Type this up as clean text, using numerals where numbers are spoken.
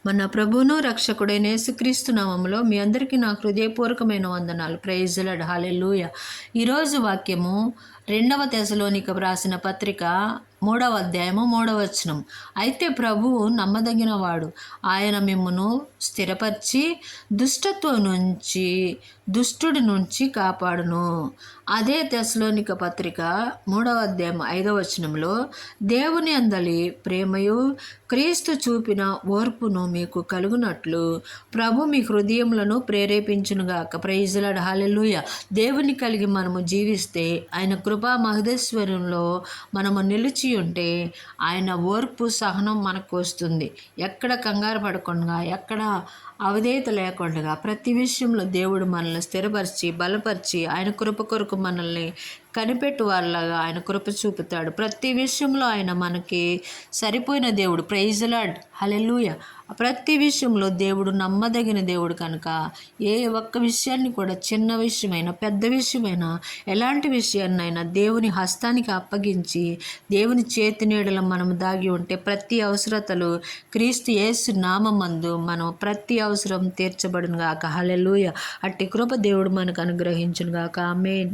మన ప్రభువును రక్షకుడైన యేసుక్రీస్తు నామములో మీ అందరికీ నా హృదయపూర్వకమైన వందనాలు. Praise the Lord. హల్లెలూయా. ఈరోజు వాక్యము 2వ తెస్సలోనికకు రాసిన పత్రిక 3వ అధ్యాయము 3వ వచనం. అయితే ప్రభువు నమ్మదగిన వాడు, ఆయన మిమ్మును స్థిరపరిచి దుష్టత్వం నుంచి దుష్టుడి నుంచి కాపాడును. అదే తెస్సలోనిక పత్రిక 3వ అధ్యాయం 5వ వచనంలో, దేవుని అందలి ప్రేమయు క్రీస్తు చూపిన ఓర్పును మీకు కలుగునట్లు ప్రభు మీ హృదయములను ప్రేరేపించునుగాక. Praise the Lord. హల్లెలూయా. దేవుని కలిగి మనము జీవిస్తే, ఆయన కృపా మహదేశ్వర్యంలో మనము నిలిచి ఉంటే, ఆయన ఓర్పు సహనం మనకు వస్తుంది. ఎక్కడ కంగారు పడకుండా, ఎక్కడ అవధేయత లేకుండా ప్రతి విషయంలో దేవుడు మనల్ని స్థిరపరిచి బలపరిచి ఆయన కృప కొరకు మనల్ని కనిపెట్టు వాళ్ళగా ఆయన కృప చూపుతాడు. ప్రతి విషయంలో ఆయన మనకి సరిపోయిన దేవుడు. Praise the Lord. హల్లెలూయా. ప్రతి విషయంలో దేవుడు నమ్మదగిన దేవుడు కనుక ఏ ఒక్క విషయాన్ని కూడా, చిన్న విషయమైనా పెద్ద విషయమైనా ఎలాంటి విషయాన్నైనా దేవుని హస్తానికి అప్పగించి దేవుని చేతి నీడలో మనం దాగి ఉంటే ప్రతి అవసరతలు క్రీస్తు యేసు నామమందు మనం ప్రతి అవసరం తీర్చబడును గాక. హల్లెలూయా. అట్టి కృప దేవుడు మనకు అనుగ్రహించును గాక. ఆమేన్.